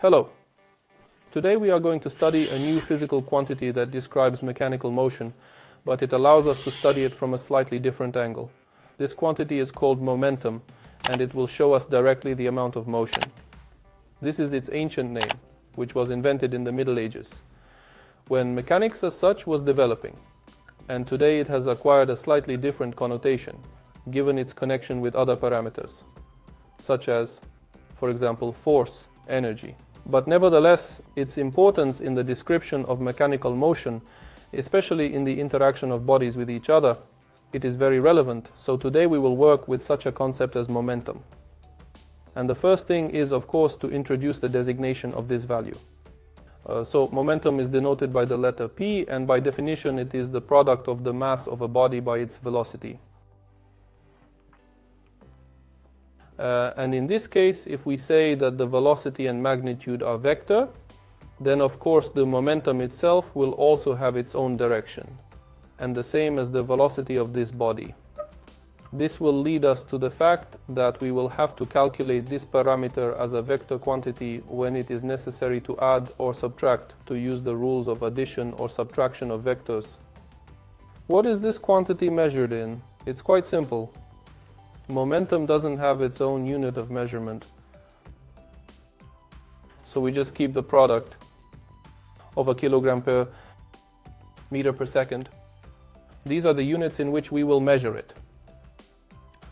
Hello. Today we are going to study a new physical quantity that describes mechanical motion, but it allows us to study it from a slightly different angle. This quantity is called momentum, and it will show us directly the amount of motion. This is its ancient name, which was invented in the Middle Ages, when mechanics as such was developing, and today it has acquired a slightly different connotation, given its connection with other parameters, such as, for example, force, energy. But nevertheless, its importance in the description of mechanical motion, especially in the interaction of bodies with each other, it is very relevant. So today we will work with such a concept as momentum. And the first thing is, of course, to introduce the designation of this value. So momentum is denoted by the letter P, and by definition it is the product of the mass of a body by its velocity. And in this case, if we say that the velocity and magnitude are vector, then of course the momentum itself will also have its own direction, and the same as the velocity of this body. This will lead us to the fact that we will have to calculate this parameter as a vector quantity when it is necessary to add or subtract, to use the rules of addition or subtraction of vectors. What is this quantity measured in? It's quite simple. Momentum doesn't have its own unit of measurement, so we just keep the product of a kilogram per meter per second. These are the units in which we will measure it.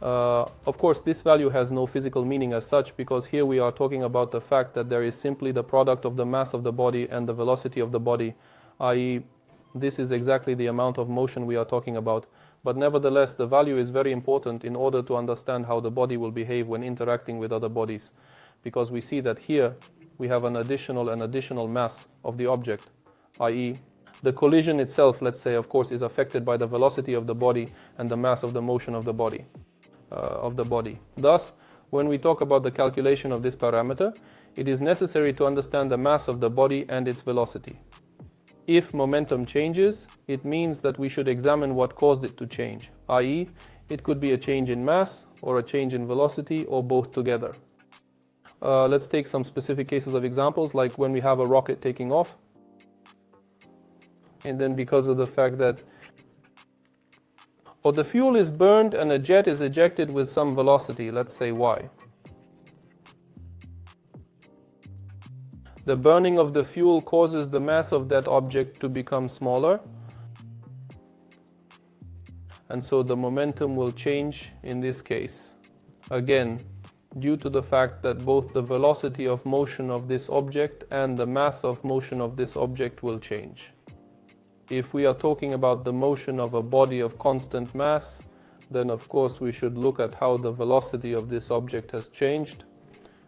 Of course, this value has no physical meaning as such, because here we are talking about the fact that there is simply the product of the mass of the body and the velocity of the body, i.e. this is exactly the amount of motion we are talking about. But nevertheless, the value is very important in order to understand how the body will behave when interacting with other bodies, because we see that here we have an additional mass of the object, i.e. the collision itself, let's say, of course, is affected by the velocity of the body and the mass of the motion of the body. Thus, when we talk about the calculation of this parameter, it is necessary to understand the mass of the body and its velocity. If momentum changes, it means that we should examine what caused it to change, i.e. it could be a change in mass or a change in velocity or both together. Let's take some specific cases of examples, like when we have a rocket taking off, and then because of the fact that the fuel is burned and a jet is ejected with some velocity, let's say y. The burning of the fuel causes the mass of that object to become smaller, and so the momentum will change in this case. Again, due to the fact that both the velocity of motion of this object and the mass of motion of this object will change. If we are talking about the motion of a body of constant mass, then of course we should look at how the velocity of this object has changed.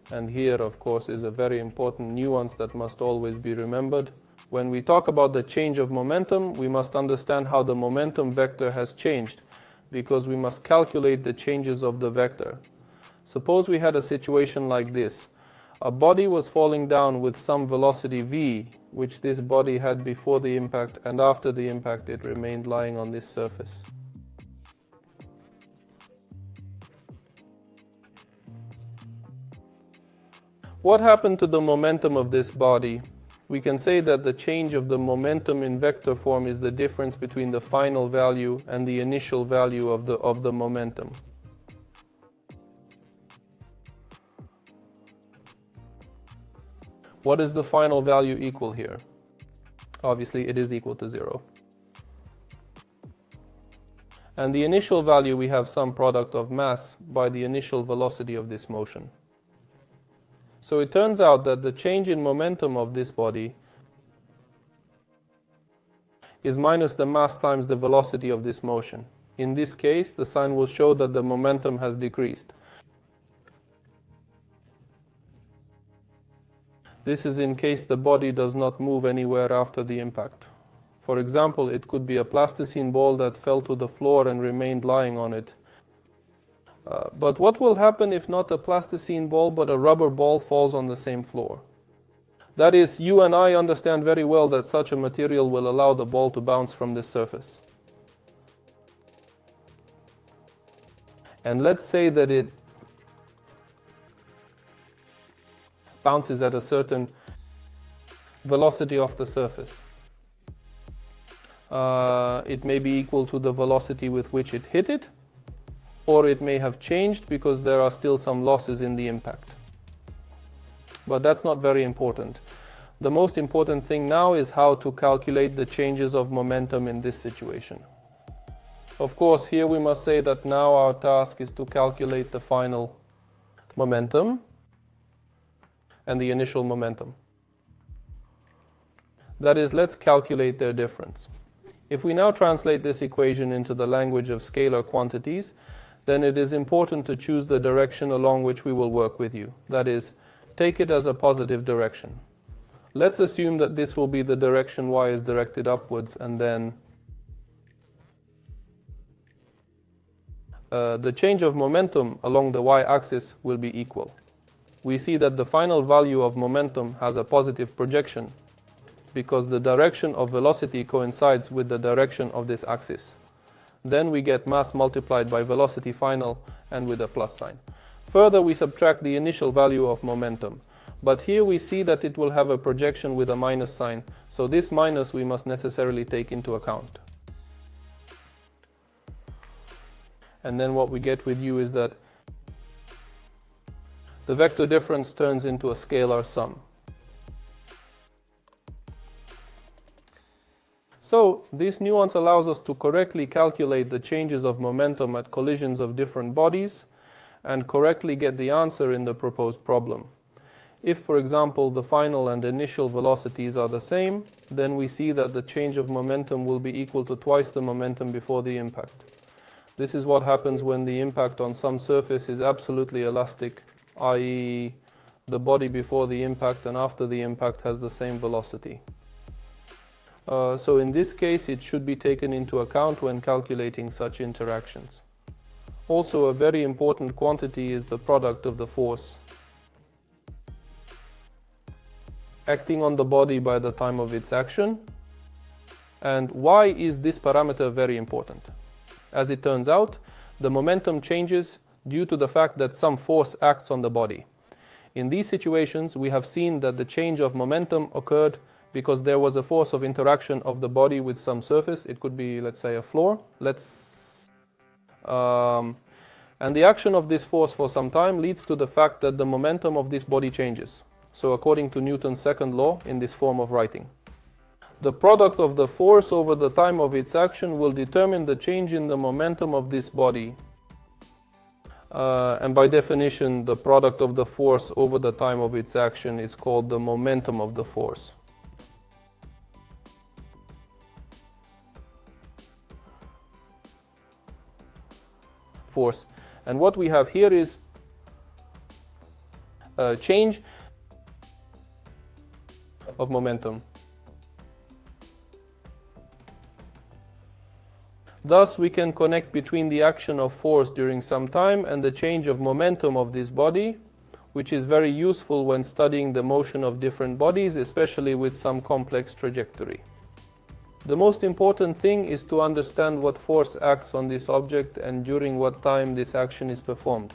And here, of course, is a very important nuance that must always be remembered. When we talk about the change of momentum, we must understand how the momentum vector has changed, because we must calculate the changes of the vector. Suppose we had a situation like this. A body was falling down with some velocity v, which this body had before the impact, and after the impact it remained lying on this surface. What happened to the momentum of this body? We can say that the change of the momentum in vector form is the difference between the final value and the initial value of the momentum. What is the final value equal here? Obviously, it is equal to 0. And the initial value, we have some product of mass by the initial velocity of this motion. So it turns out that the change in momentum of this body is minus the mass times the velocity of this motion. In this case, the sign will show that the momentum has decreased. This is in case the body does not move anywhere after the impact. For example, it could be a plasticine ball that fell to the floor and remained lying on it. But what will happen if not a plasticine ball but a rubber ball falls on the same floor? That is, you and I understand very well that such a material will allow the ball to bounce from this surface. And let's say that it bounces at a certain velocity off the surface. It may be equal to the velocity with which it hit it, or it may have changed because there are still some losses in the impact. But that's not very important. The most important thing now is how to calculate the changes of momentum in this situation. Of course, here we must say that now our task is to calculate the final momentum and the initial momentum. That is, let's calculate their difference. If we now translate this equation into the language of scalar quantities, then it is important to choose the direction along which we will work with you. That is, take it as a positive direction. Let's assume that this will be the direction y is directed upwards, and then the change of momentum along the y-axis will be equal. We see that the final value of momentum has a positive projection because the direction of velocity coincides with the direction of this axis. Then we get mass multiplied by velocity final and with a plus sign. Further, we subtract the initial value of momentum. But here we see that it will have a projection with a minus sign, so this minus we must necessarily take into account. And then what we get with you is that the vector difference turns into a scalar sum. So this nuance allows us to correctly calculate the changes of momentum at collisions of different bodies and correctly get the answer in the proposed problem. If, for example, the final and initial velocities are the same, then we see that the change of momentum will be equal to twice the momentum before the impact. This is what happens when the impact on some surface is absolutely elastic, i.e., the body before the impact and after the impact has the same velocity. So in this case, it should be taken into account when calculating such interactions. Also, a very important quantity is the product of the force acting on the body by the time of its action. And why is this parameter very important? As it turns out, the momentum changes due to the fact that some force acts on the body. In these situations, we have seen that the change of momentum occurred because there was a force of interaction of the body with some surface. It could be, let's say, a floor. And the action of this force for some time leads to the fact that the momentum of this body changes. So according to Newton's second law, in this form of writing, the product of the force over the time of its action will determine the change in the momentum of this body. And by definition, the product of the force over the time of its action is called the momentum of the force. And what we have here is a change of momentum. Thus, we can connect between the action of force during some time and the change of momentum of this body, which is very useful when studying the motion of different bodies, especially with some complex trajectory. The most important thing is to understand what force acts on this object and during what time this action is performed.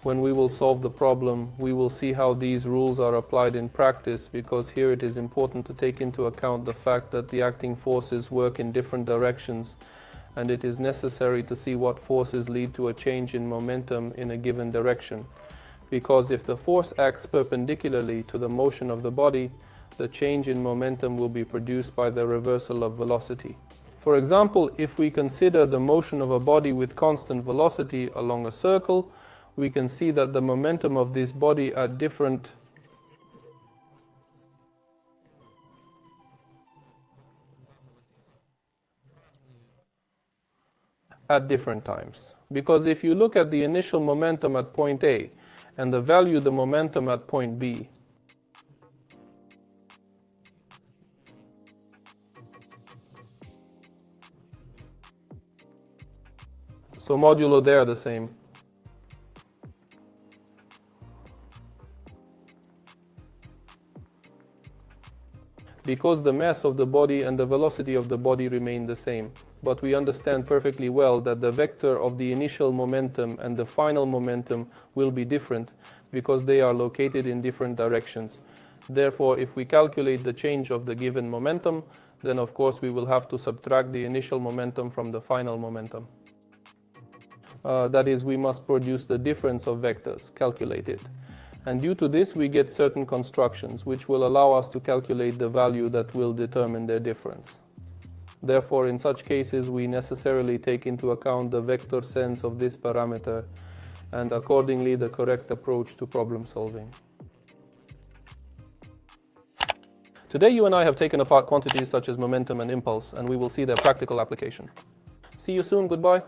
When we will solve the problem, we will see how these rules are applied in practice, because here it is important to take into account the fact that the acting forces work in different directions, and it is necessary to see what forces lead to a change in momentum in a given direction. Because if the force acts perpendicularly to the motion of the body, the change in momentum will be produced by the reversal of velocity. For example, if we consider the motion of a body with constant velocity along a circle, we can see that the momentum of this body at different times. Because if you look at the initial momentum at point A and the momentum at point B, so modulo they are the same. Because the mass of the body and the velocity of the body remain the same. but we understand perfectly well that the vector of the initial momentum and the final momentum will be different because they are located in different directions. Therefore, if we calculate the change of the given momentum, then of course we will have to subtract the initial momentum from the final momentum. That is, we must produce the difference of vectors, calculate it. And due to this, we get certain constructions which will allow us to calculate the value that will determine their difference. Therefore, in such cases, we necessarily take into account the vector sense of this parameter and accordingly the correct approach to problem solving. Today, you and I have taken apart quantities such as momentum and impulse, and we will see their practical application. See you soon, goodbye.